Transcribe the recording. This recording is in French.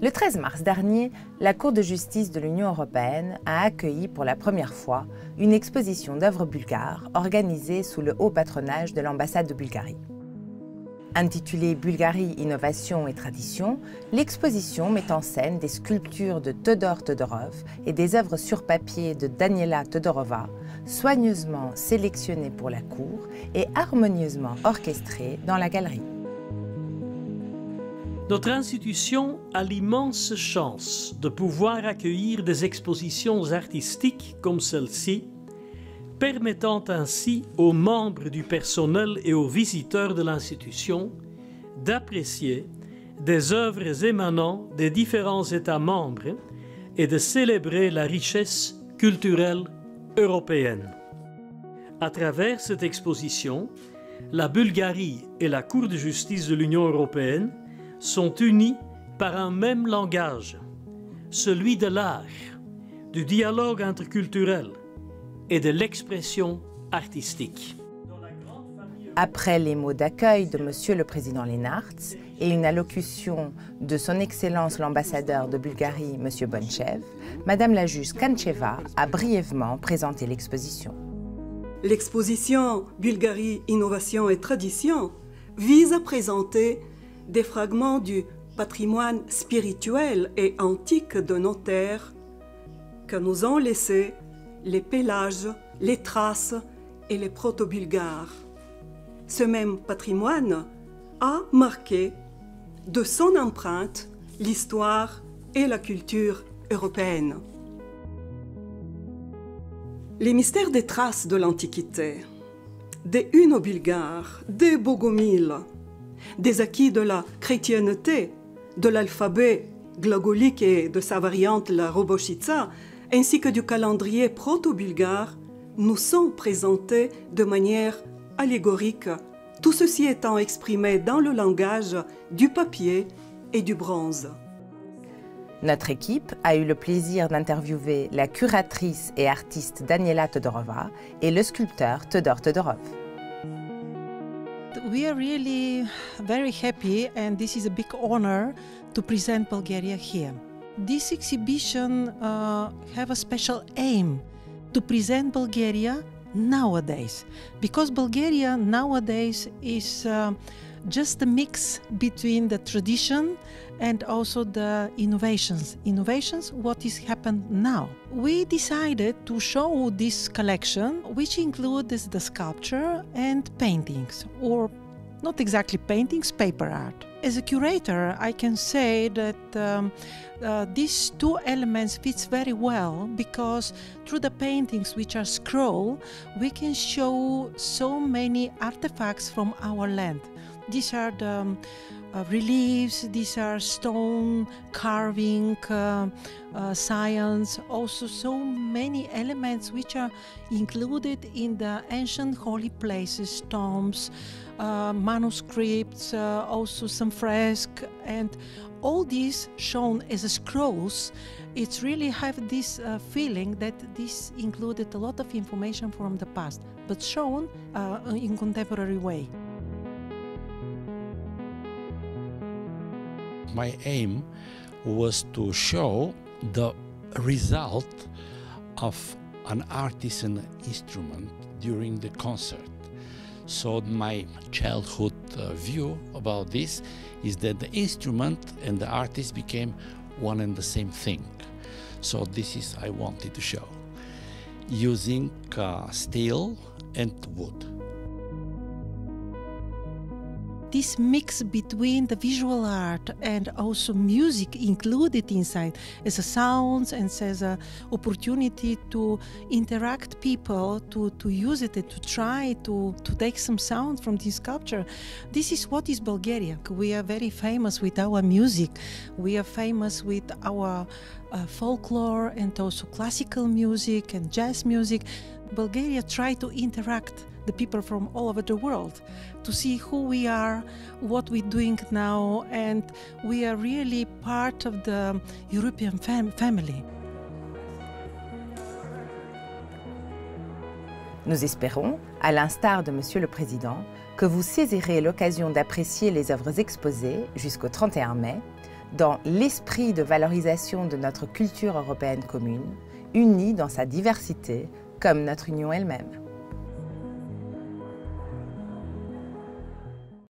Le 13 mars dernier, la Cour de justice de l'Union européenne a accueilli pour la première fois une exposition d'œuvres bulgares organisée sous le haut patronage de l'ambassade de Bulgarie. Intitulée Bulgarie, innovation et tradition, l'exposition met en scène des sculptures de Todor Todorov et des œuvres sur papier de Daniela Todorova, soigneusement sélectionnées pour la cour et harmonieusement orchestrées dans la galerie. Notre institution a l'immense chance de pouvoir accueillir des expositions artistiques comme celle-ci, permettant ainsi aux membres du personnel et aux visiteurs de l'institution d'apprécier des œuvres émanant des différents États membres et de célébrer la richesse culturelle européenne. À travers cette exposition, la Bulgarie et la Cour de justice de l'Union européenne sont unis par un même langage, celui de l'art, du dialogue interculturel et de l'expression artistique. Après les mots d'accueil de Monsieur le Président Lenarts et une allocution de Son Excellence l'ambassadeur de Bulgarie, Monsieur Bonchev, Madame la juge Kancheva a brièvement présenté l'exposition. L'exposition Bulgarie, innovation et tradition vise à présenter des fragments du patrimoine spirituel et antique de nos terres que nous ont laissés les pélages, les traces et les proto-bulgares. Ce même patrimoine a marqué de son empreinte l'histoire et la culture européenne. Les mystères des traces de l'Antiquité, des Huno-bulgares, des Bogomiles, des acquis de la chrétienté, de l'alphabet glagolique et de sa variante la robochitsa, ainsi que du calendrier proto-bulgare, nous sont présentés de manière allégorique, tout ceci étant exprimé dans le langage du papier et du bronze. Notre équipe a eu le plaisir d'interviewer la curatrice et artiste Daniela Todorova et le sculpteur Todor Todorov. We are really very happy, and this is a big honor to present Bulgaria here. This exhibition have a special aim to present Bulgaria nowadays, because Bulgaria nowadays is just a mix between the tradition and also the innovations. Innovations, what is happened now. We decided to show this collection, which includes the sculpture and paintings, or not exactly paintings, paper art. As a curator, I can say that these two elements fits very well, because through the paintings, which are scroll, we can show so many artifacts from our land. These are the reliefs, these are stone carving, science, also so many elements which are included in the ancient holy places, tombs, manuscripts, also some fresques, and all these shown as scrolls. It's really have this feeling that this included a lot of information from the past, but shown in contemporary way. My aim was to show the result of an artisan instrument during the concert. So my childhood view about this is that the instrument and the artist became one and the same thing. So this is I wanted to show, using steel and wood. This mix between the visual art and also music included inside as a sounds and as an opportunity to interact people, to use it and to try to take some sound from this sculpture. This is what is Bulgaria. We are very famous with our music. We are famous with our folklore and also classical music and jazz music. Bulgaria try to interact the people from all over the world to see who we are, what we're doing now, and we are really part of the European family. Nous espérons, à l'instar de Monsieur le Président, que vous saisirez l'occasion d'apprécier les œuvres exposées jusqu'au 31 mai, dans l'esprit de valorisation de notre culture européenne commune, unie dans sa diversité, comme notre Union elle-même.